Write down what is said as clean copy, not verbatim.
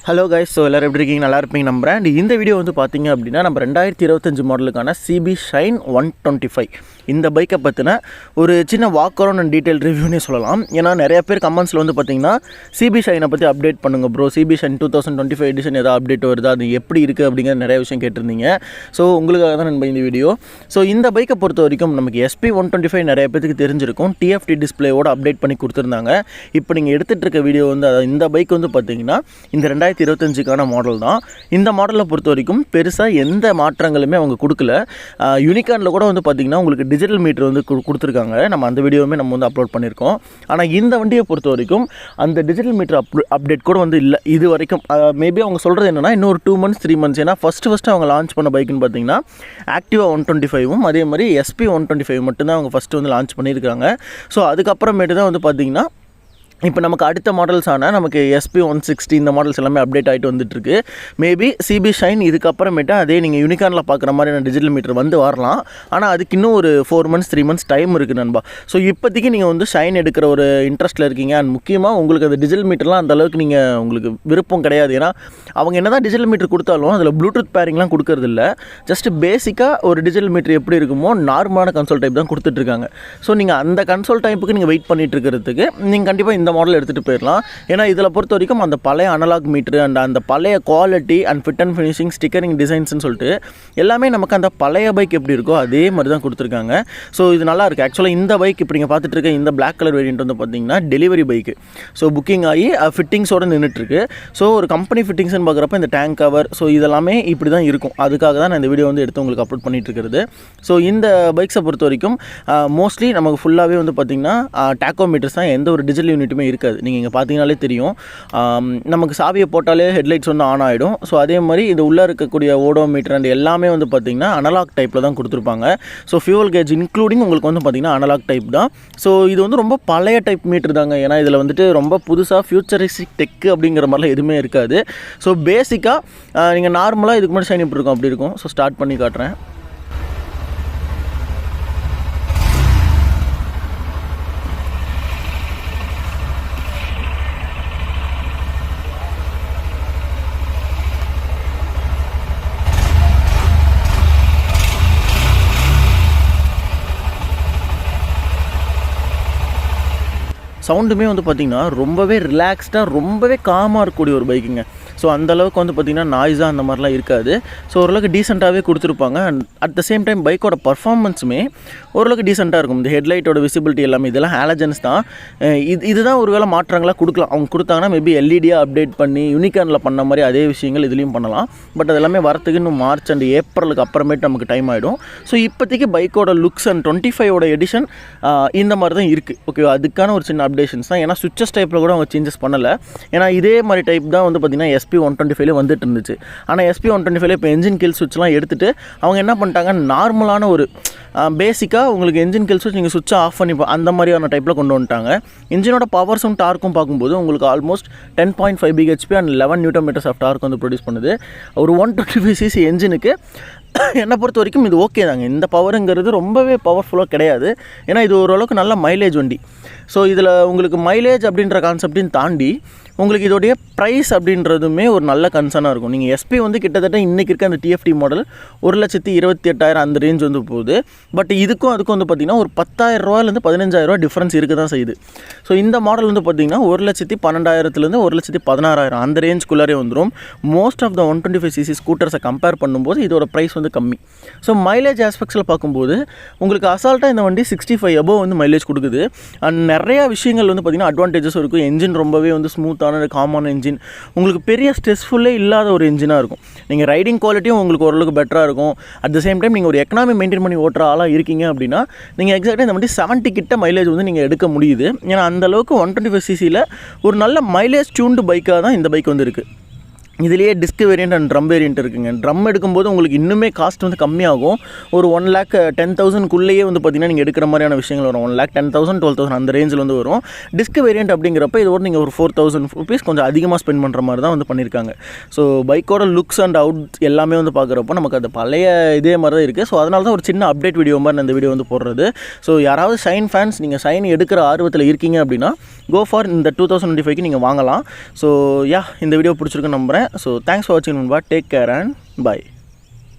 Hello guys, so எல்லோரும் எப்படி இருக்கீங்க? நல்லா இருப்பீங்க நம்புறேன். அண்ட் இந்த வீடியோ வந்து பார்த்தீங்க அப்படின்னா நம்ம 2025 மாடலுக்கான சிபி ஷைன் 125 இந்த பைக்கை பற்றின ஒரு சின்ன வாக் அரவுண்ட் அண்ட் டீட்டெயில் ரிவ்யூனே சொல்லலாம். ஏன்னா நிறைய பேர் கமெண்ட்ஸில் வந்து பார்த்தீங்கன்னா சிபி ஷைனை பற்றி அப்டேட் பண்ணுங்கள் ப்ரோ, சிபி ஷைன் 2025 எடிஷன் ஏதாவது அப்டேட் வருதா, அது எப்படி இருக்குது அப்படிங்கிற நிறைய விஷயம் கேட்டிருந்தீங்க. ஸோ உங்களுக்காக தான் நம்ம இந்த வீடியோ. ஸோ இந்த பைக்கை பொறுத்த வரைக்கும் நமக்கு SP 125 நிறைய பேருக்கு தெரிஞ்சிருக்கும். TFT டிஸ்பிளேயோட அப்டேட் பண்ணி கொடுத்துருந்தாங்க. இப்போ நீங்கள் எடுத்துகிட்டு இருக்க வீடியோ வந்து இந்த பைக் வந்து பார்த்தீங்கன்னா இந்த 2025க்கான மாடல் தான். இந்த மாடலை பொறுத்த வரைக்கும் பெருசாக எந்த மாற்றங்களுமே அவங்க கொடுக்கல. யூனிகார்னில் கூட வந்து பார்த்திங்கன்னா உங்களுக்கு டிஜிட்டல் மீட்டர் வந்து கொடுத்துருக்காங்க. நம்ம அந்த வீடியோவுமே நம்ம வந்து அப்லோட் பண்ணியிருக்கோம். ஆனால் இந்த வண்டியை பொறுத்த வரைக்கும் அந்த டிஜிட்டல் மீட்டர் அப்டேட் கூட வந்து இல்லை இது வரைக்கும். மேபி அவங்க சொல்கிறது என்னென்னா இன்னொரு 2 months 3 months. ஏன்னா ஃபஸ்ட்டு அவங்க லான்ச் பண்ண பைக்குன்னு பார்த்தீங்கன்னா ஆக்டிவா 125ம் அதே மாதிரி SP 125 மட்டும்தான் அவங்க ஃபஸ்ட்டு வந்து லான்ச் பண்ணியிருக்காங்க. ஸோ அதுக்கப்புறமேட்டு தான் வந்து பார்த்திங்கன்னா இப்போ நமக்கு அடுத்த மாடல்ஸான நமக்கு SP 160 இந்த மாடல்ஸ் எல்லாமே அப்டேட் ஆகிட்டு வந்துட்டுருக்கு. மேபி சிபி ஷைன் இதுக்கப்புறமேட்டு அதே நீங்கள் யூனிகார்னில் பார்க்குற மாதிரியான டிஜிட்டல் மீட்டர் வந்து வரலாம். ஆனால் அதுக்கு இன்னும் ஒரு 4 months 3 months டைம் இருக்குது நண்பா. ஸோ இப்போதைக்கு நீங்கள் வந்து ஷைன் எடுக்கிற ஒரு இன்ட்ரெஸ்ட்டில் இருக்கீங்க. அண்ட் முக்கியமாக உங்களுக்கு அந்த டிஜிட்டல் மீட்டர்லாம் அந்தளவுக்கு நீங்கள் உங்களுக்கு விருப்பம் கிடையாது. ஏன்னா அவங்க என்ன தான் டிஜிட்டல் மீட்டர் கொடுத்தாலும் அதில் ப்ளூடூத் பேரிங்லாம் கொடுக்கறதில்ல. ஜஸ்ட் பேசிக்காக ஒரு டிஜிட்டல் மீட்டர் எப்படி இருக்குமோ நார்மலான கன்சோல் டைப் தான் கொடுத்துட்ருக்காங்க. ஸோ நீங்கள் அந்த கன்சோல் டைப்புக்கு நீங்கள் வெயிட் பண்ணிட்டு இருக்கிறதுக்கு நீங்கள் கண்டிப்பாக இந்த மாடல் எடுத்துகிட்டு போயிடலாம். ஏன்னா இதில் பொறுத்த வரைக்கும் அந்த பழைய அனலாக் மீட்ரு அண்ட் அந்த பழைய quality and fit and finishing stickering டிசைன்ஸ்னு சொல்லிட்டு எல்லாமே நமக்கு அந்த பழைய பைக் எப்படி இருக்கோ அதே மாதிரி தான் கொடுத்துருக்காங்க. ஸோ இது நல்லா இருக்குது. ஆக்சுவலாக இந்த பைக் இப்போ நீங்கள் பார்த்துட்டு இருக்க இந்த பிளாக் கலர் வேரியன்ட் வந்து பார்த்தீங்கன்னா டெலிவரி பைக்கு. ஸோ புக்கிங் ஆகி ஃபிட்டிங்ஸோடு நின்றுட்டுருக்கு. ஸோ ஒரு கம்பெனி ஃபிட்டிங்ஸ்னு பார்க்குறப்ப இந்த டேங்க் கவர் ஸோ இதெல்லாமே இப்படி தான் இருக்கும். அதுக்காக தான் நான் இந்த வீடியோ வந்து எடுத்து உங்களுக்கு அப்லோட் பண்ணிட்டு இருக்கிறது. ஸோ இந்த பைக்ஸை பொறுத்த வரைக்கும் மோஸ்ட்லி நமக்கு ஃபுல்லாகவே வந்து பார்த்திங்கன்னா டாக்கோமீட்டர்ஸ் தான், எந்த ஒரு டிஜிட்டல் யூனிட்டுமே இருக்காது. நீங்கள் இங்கே பார்த்தீங்கனாலே தெரியும். நமக்கு சாவியை போட்டாலே ஹெட்லைட்ஸ் வந்து ஆன் ஆகிடும். ஸோ அதே மாதிரி இது உள்ளே இருக்கக்கூடிய ஓடோமீட்டர் அண்ட் எல்லாமே வந்து பார்த்திங்கன்னா அனலாக் டைப்பில் தான் கொடுத்துருப்பாங்க. ஸோ ஃபியூவல் கேஜ் இன்க்ளூடிங் உங்களுக்கு வந்து பார்த்திங்கன்னா அனலாக் டைப் தான். ஸோ இது வந்து ரொம்ப பழைய டைப் மீட்டர் தாங்க. ஏன்னா இதில் வந்துட்டு ரொம்ப புதுசாக ஃபியூச்சரிஸ்டிக் டெக்கு அப்படிங்கிற மாதிரிலாம் எதுவுமே இருக்காது. ஸோ பேசிக்காக நீங்கள் நார்மலாக இதுக்கு முன்னாடி ஷைன் இப்படி இருக்கும் அப்படி இருக்கும். ஸோ ஸ்டார்ட் பண்ணி காட்டுறேன். சவுண்டுமே வந்து பார்த்திங்கன்னா ரொம்பவே ரிலாக்ஸ்டாக ரொம்பவே காமாக இருக்கக்கூடிய ஒரு பைக்குங்க. ஸோ அந்தளவுக்கு வந்து பார்த்திங்கன்னா நாய்ஸாக அந்த மாதிரிலாம் இருக்காது. ஸோ ஓரளவுக்கு டீசெண்டாகவே கொடுத்துருப்பாங்க. And at the same time பைக்கோட பர்ஃபார்மன்ஸுமே ஓரளவுக்கு டீசெண்டாக இருக்கும். இந்த ஹெட்லைட்டோட விசிபிலிட்டி எல்லாமே இதெல்லாம் ஹாலஜன்ஸ் தான். இதுதான் ஒரு வேளை மாற்றங்களாக கொடுக்கலாம். அவங்க கொடுத்தாங்கன்னா மேபி எல்இடியாக அப்டேட் பண்ணி யூனிகார்னில் பண்ண மாதிரி அதே விஷயங்கள் இதுலேயும் பண்ணலாம். பட் அது எல்லாமே வரத்துக்கு இன்னும் மார்ச் அண்ட் ஏப்ரலுக்கு அப்புறமேட்டு நமக்கு டைம் ஆகிடும். ஸோ இப்போதைக்கு பைக்கோட லுக்ஸ் அண்ட் 25 எடிஷன் இந்த மாதிரி தான் இருக்குது. ஓகே, அதுக்கான ஒரு சின்ன அப்டேஷன்ஸ் தான். ஏன்னா சுவிச்சஸ் டைப்பில் கூட அவங்க சேஞ்சஸ் பண்ணலை. ஏன்னா இதே மாதிரி டைப் தான் வந்து பார்த்திங்கன்னா SP 125 வந்துட்டு இருந்துச்சு. ஆனால் SP 125 இப்போ என்ஜின் கில் சுவிட்ச்லாம் எடுத்துகிட்டு அவங்க என்ன பண்ணிட்டாங்க, நார்மலான ஒரு பேசிக்காக உங்களுக்கு என்ஜின் கில் சுவிட்ச் நீங்கள் சுவிட்சை ஆஃப் பண்ணி அந்த மாதிரியான டைப்பில் கொண்டு வந்துட்டாங்க. இன்ஜினோட பவர்ஸும் டார்க்கும் பார்க்கும்போது உங்களுக்கு almost 10.5 bhp and 11 Nm of torque வந்து ப்ரொடியூஸ் பண்ணுது. ஒரு 125cc என்ஜினுக்கு என்னை பொறுத்த வரைக்கும் இது ஓகே தாங்க. இந்த பவருங்கிறது ரொம்பவே பவர்ஃபுல்லாக கிடையாது. ஏன்னா இது ஓரளவுக்கு நல்ல மைலேஜ் வண்டி. ஸோ இதில் உங்களுக்கு மைலேஜ் அப்படின்ற கான்செப்டையும் தாண்டி உங்களுக்கு இதோடைய ப்ரைஸ் அப்படின்றதுமே ஒரு நல்ல கன்சர்னாக இருக்கும். நீங்கள் SP வந்து கிட்டத்தட்ட இன்றைக்கி இருக்க அந்த TFT மாடல் 1,28,000 அந்த ரேஞ்ச் வந்து போகுது. பட் இதுக்கும் அதுக்கும் வந்து பார்த்திங்கன்னா ஒரு 10,000 15,000 டிஃப்ரென்ஸ் இருக்க தான் செய்யுது. ஸோ இந்த மாடல் வந்து பார்த்திங்கன்னா 1,12,000 1,16,000 அந்த ரேஞ்சுக்குள்ளாரே வந்துடும். மோஸ்ட் ஆஃப் த 125cc ஸ்கூட்டர்ஸை கம்பேர் பண்ணும்போது இதோட ப்ரைஸ் வந்து கம்மி. ஸோ மைலேஜ் ஆஸ்பெக்ட்ஸில் பார்க்கும்போது உங்களுக்கு அசால்ட்டாக இந்த வண்டி 65 above வந்து மைலேஜ் கொடுக்குது. அண்ட் நிறையா விஷயங்கள் வந்து பார்த்திங்கன்னா அட்வான்டேஜஸும் இருக்கும். என்ஜின் ரொம்பவே வந்து ஸ்மூத்தான காமன் என்ஜின், உங்களுக்கு பெரிய ஸ்ட்ரெஸ்ஃபுல்லே இல்லாத ஒரு என்ஜினாக இருக்கும். நீங்கள் ரைடிங் குவாலிட்டியும் உங்களுக்கு ஓரளவுக்கு பெட்டராக இருக்கும். அட் த சேம் டைம் நீங்கள் ஒரு எக்கனாமி மெயின்டைன் பண்ணி ஓட்டுற ஆளாக இருக்கீங்க அப்படின்னா நீங்கள் எக்ஸாக்டாக இந்த வண்டி 70 கிட்ட மைலேஜ் வந்து நீங்கள் எடுக்க முடியுது. ஏன்னா அந்தளவுக்கு 125cc ஒரு நல்ல மைலேஜ் டியூன்டு பைக்காக தான் இந்த பைக் வந்து இருக்குது. இதுலேயே disk variant and drum variant இருக்குங்க. ட்ரம் எடுக்கும்போது உங்களுக்கு இன்னுமே காஸ்ட் வந்து கம்மியாகும். ஒரு 1,10,000க்குள்ளேயே வந்து பார்த்திங்கன்னா நீங்கள் எடுக்கிற மாதிரியான விஷயங்கள் வரும். 1,10,000 12,000 அந்த ரேஞ்சில் வந்து வரும். டிஸ்க் வேரியண்ட் அப்படிங்கிறப்ப இதோட நீங்கள் ஒரு 4,000 ருபீஸ் கொஞ்சம் அதிகமாக ஸ்பெண்ட் பண்ணுற மாதிரி தான் வந்து பண்ணியிருக்காங்க. ஸோ பைக்கோட லுக்ஸ் அண்ட் அவுட் எல்லாமே வந்து பார்க்குறப்போ நமக்கு அது பழைய இதே மாதிரி தான் இருக்குது. ஸோ அதனால தான் ஒரு சின்ன அப்டேட் வீடியோ மாதிரி நான் இந்த வீடியோ வந்து போடுறது. ஸோ யாராவது ஷைன் ஃபேன்ஸ் நீங்கள் ஷைன் எடுக்கிற ஆர்வத்தில் இருக்கீங்க அப்படின்னா கோ ஃபார் இந்த 2025க்கு நீங்கள் வாங்கலாம். ஸோ இந்த வீடியோ பிடிச்சிருக்குன்னு நம்புகிறேன். So thanks for watching. Take care and bye.